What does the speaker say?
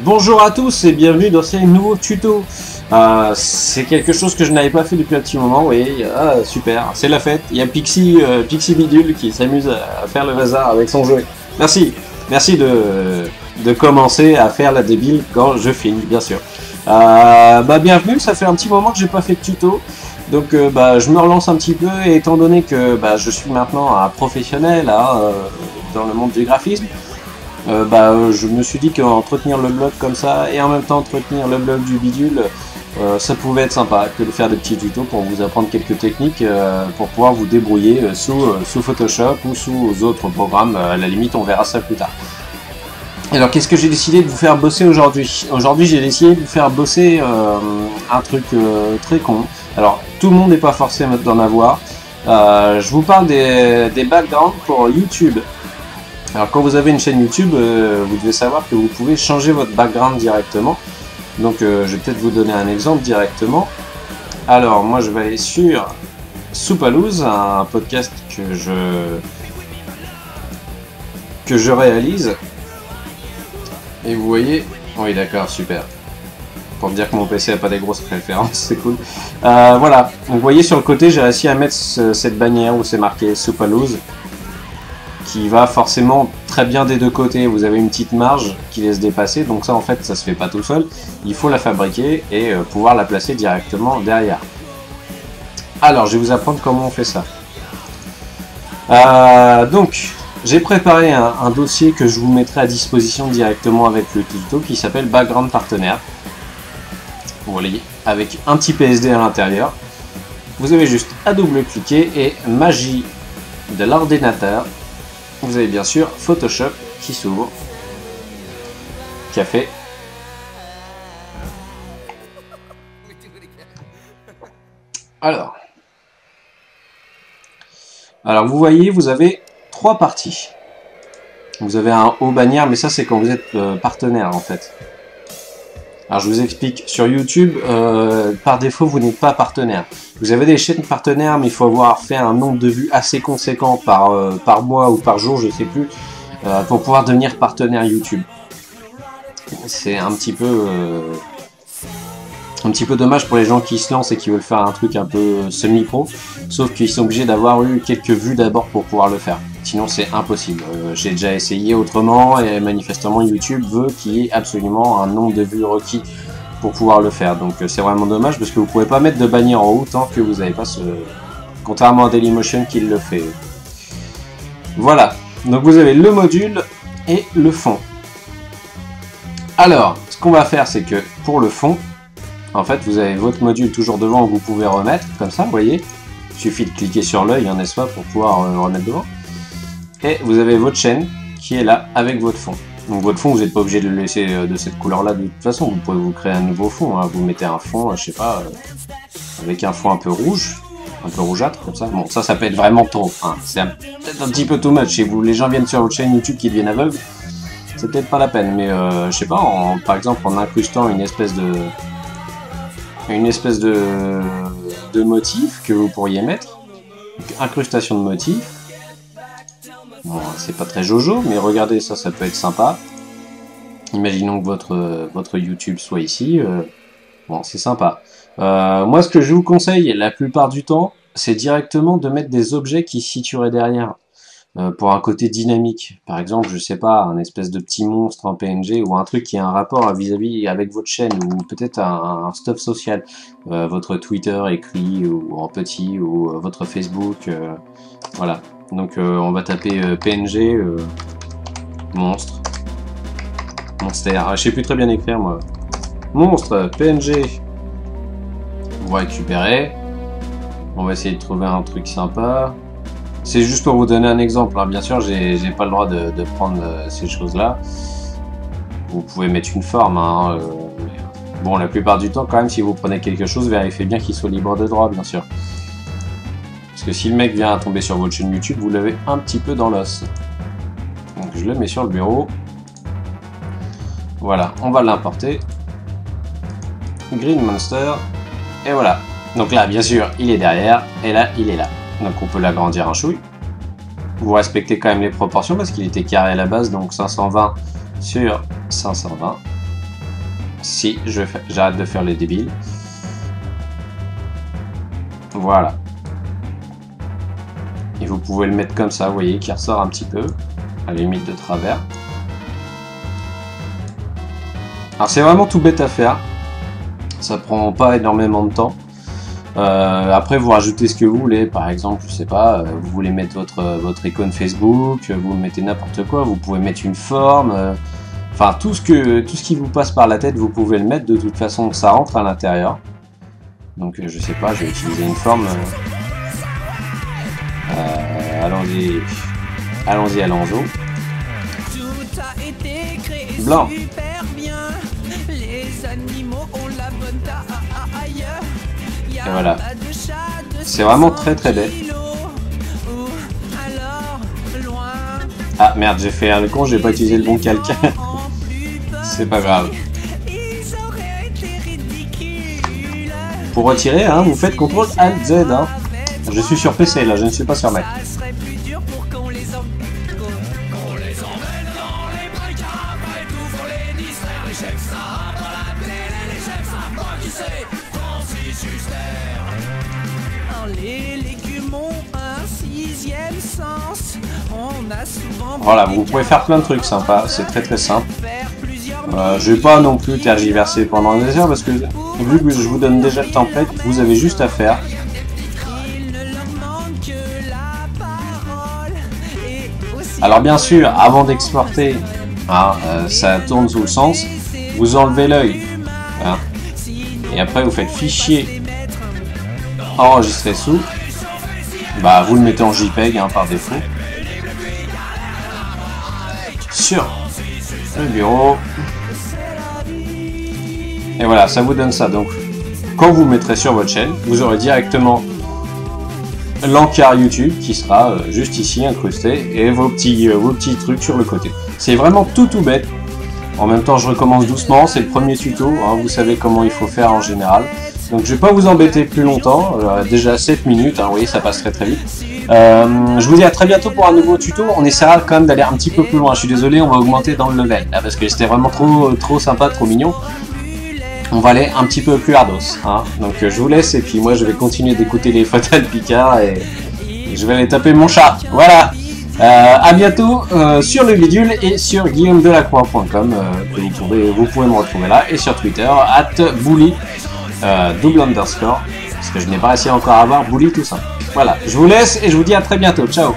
Bonjour à tous et bienvenue dans ces nouveaux tutos. C'est quelque chose que je n'avais pas fait depuis un petit moment, oui, super, c'est la fête. Il y a Pixie Bidule qui s'amuse à faire le bazar avec son jouet. Merci de commencer à faire la débile quand je filme, bien sûr. Bienvenue, ça fait un petit moment que j'ai pas fait de tuto. Donc je me relance un petit peu et étant donné que je suis maintenant un professionnel dans le monde du graphisme, je me suis dit qu'entretenir le blog comme ça et en même temps entretenir le blog du bidule, ça pouvait être sympa que de faire des petits tutos pour vous apprendre quelques techniques pour pouvoir vous débrouiller sous Photoshop ou sous autres programmes. À la limite, on verra ça plus tard. Alors, qu'est-ce que j'ai décidé de vous faire bosser aujourd'hui? Aujourd'hui, j'ai décidé de vous faire bosser un truc très con. Alors, tout le monde n'est pas forcé d'en avoir. Je vous parle des backgrounds pour YouTube. Alors quand vous avez une chaîne YouTube, vous devez savoir que vous pouvez changer votre background directement. Donc je vais peut-être vous donner un exemple directement. Alors moi je vais aller sur Soupalouse, un podcast que je réalise. Et vous voyez, oui d'accord, super. Pour me dire que mon PC n'a pas des grosses références, c'est cool. Voilà, donc vous voyez sur le côté j'ai réussi à mettre cette bannière où c'est marqué Soupalouse, qui va forcément très bien des deux côtés. Vous avez une petite marge qui laisse dépasser, donc ça en fait ça se fait pas tout seul, il faut la fabriquer et pouvoir la placer directement derrière. Alors je vais vous apprendre comment on fait ça. Donc j'ai préparé un dossier que je vous mettrai à disposition directement avec le tuto qui s'appelle Background Partenaire. Vous voyez, avec un petit PSD à l'intérieur. Vous avez juste à double-cliquer et magie de l'ordinateur. Vous avez bien sûr Photoshop qui s'ouvre, qui a fait. Alors vous voyez, vous avez trois parties. Vous avez un haut bannière, mais ça c'est quand vous êtes partenaire en fait. Alors je vous explique, sur YouTube, par défaut vous n'êtes pas partenaire. Vous avez des chaînes partenaires, mais il faut avoir fait un nombre de vues assez conséquent par mois ou par jour, je sais plus, pour pouvoir devenir partenaire YouTube. C'est un petit peu dommage pour les gens qui se lancent et qui veulent faire un truc un peu semi-pro, sauf qu'ils sont obligés d'avoir eu quelques vues d'abord pour pouvoir le faire. Sinon c'est impossible. J'ai déjà essayé autrement et manifestement YouTube veut qu'il y ait absolument un nombre de vues requis pour pouvoir le faire. Donc c'est vraiment dommage parce que vous pouvez pas mettre de bannière en haut tant que vous n'avez pas ce... Contrairement à Dailymotion qui le fait. Voilà. Donc vous avez le module et le fond. Alors, ce qu'on va faire c'est que pour le fond, en fait vous avez votre module toujours devant que vous pouvez remettre, comme ça, vous voyez. Il suffit de cliquer sur l'œil, n'est-ce pas, pour pouvoir le remettre devant. Et vous avez votre chaîne qui est là avec votre fond. Donc votre fond, vous n'êtes pas obligé de le laisser de cette couleur-là de toute façon. Vous pouvez vous créer un nouveau fond. Hein. Vous mettez un fond, je sais pas, avec un fond un peu rougeâtre comme ça. Bon, ça peut être vraiment trop. Hein. C'est peut-être un petit peu too much. Si les gens viennent sur votre chaîne YouTube qui deviennent aveugles, c'est peut-être pas la peine. Mais je sais pas, par exemple en incrustant une espèce de motif que vous pourriez mettre. Donc, incrustation de motif. Bon, c'est pas très jojo, mais regardez, ça peut être sympa. Imaginons que votre YouTube soit ici. Bon, c'est sympa. Moi, ce que je vous conseille, la plupart du temps, c'est directement de mettre des objets qui se situeraient derrière. Pour un côté dynamique. Par exemple, je sais pas, un espèce de petit monstre en PNG ou un truc qui a un rapport vis-à-vis avec votre chaîne ou peut-être un stuff social. Votre Twitter écrit ou en petit ou votre Facebook. Voilà. Donc on va taper PNG monstre. Monster. Je sais plus très bien écrire moi. Monstre PNG. On va récupérer. On va essayer de trouver un truc sympa. C'est juste pour vous donner un exemple. Hein. Bien sûr, j'ai pas le droit de prendre ces choses-là. Vous pouvez mettre une forme. Hein, bon, la plupart du temps, quand même, si vous prenez quelque chose, vérifiez bien qu'il soit libre de droit, bien sûr. Parce que si le mec vient à tomber sur votre chaîne YouTube, vous l'avez un petit peu dans l'os. Donc je le mets sur le bureau. Voilà, on va l'importer. Green Monster. Et voilà. Donc là, bien sûr, il est derrière. Et là, il est là. Donc on peut l'agrandir un chouille. Vous respectez quand même les proportions parce qu'il était carré à la base. Donc 520 sur 520. Si, j'arrête de faire les débiles. Voilà. Et vous pouvez le mettre comme ça, vous voyez, qui ressort un petit peu, à la limite de travers. Alors c'est vraiment tout bête à faire. Ça prend pas énormément de temps. Après vous rajoutez ce que vous voulez, par exemple, je sais pas, vous voulez mettre votre icône Facebook, vous mettez n'importe quoi, vous pouvez mettre une forme, enfin tout ce qui vous passe par la tête, vous pouvez le mettre, de toute façon ça rentre à l'intérieur. Donc je sais pas, je vais utiliser une forme. Allons-y, allons-y. Blanc. Et voilà. C'est vraiment très très bête. Ah merde, j'ai fait un con, j'ai pas utilisé le bon calque. C'est pas grave. Pour retirer, hein, vous faites CTRL ALT Z. Hein. Je suis sur PC là, je ne suis pas sur Mac. Voilà, vous pouvez faire plein de trucs sympas, c'est très très simple. Je vais pas non plus tergiverser pendant des heures parce que vu que je vous donne déjà le template, vous avez juste à faire. Alors bien sûr, avant d'exporter, hein, ça tourne sous le sens, vous enlevez l'œil. Hein, et après vous faites fichier, enregistrer sous. Bah vous le mettez en JPEG hein, par défaut. Sur le bureau. Et voilà, ça vous donne ça. Donc, quand vous mettrez sur votre chaîne, vous aurez directement l'encart YouTube qui sera juste ici incrusté et vos petits trucs sur le côté. C'est vraiment tout bête. En même temps, je recommence doucement. C'est le premier tuto. Hein, vous savez comment il faut faire en général. Donc, je vais pas vous embêter plus longtemps. Déjà 7 minutes. Hein, vous voyez, ça passe très vite. Je vous dis à très bientôt pour un nouveau tuto. On essaiera quand même d'aller un petit peu plus loin. Je suis désolé, on va augmenter dans le level là, parce que c'était vraiment trop sympa, trop mignon. On va aller un petit peu plus hardos. Hein. Donc je vous laisse et puis moi je vais continuer d'écouter les Fatal Picard et je vais aller taper mon chat. Voilà. À bientôt sur le bidule et sur guillaumedelacroix.com vous pouvez me retrouver là et sur Twitter @bully __ parce que je n'ai pas réussi encore à avoir bully tout ça. Voilà, je vous laisse et je vous dis à très bientôt. Ciao.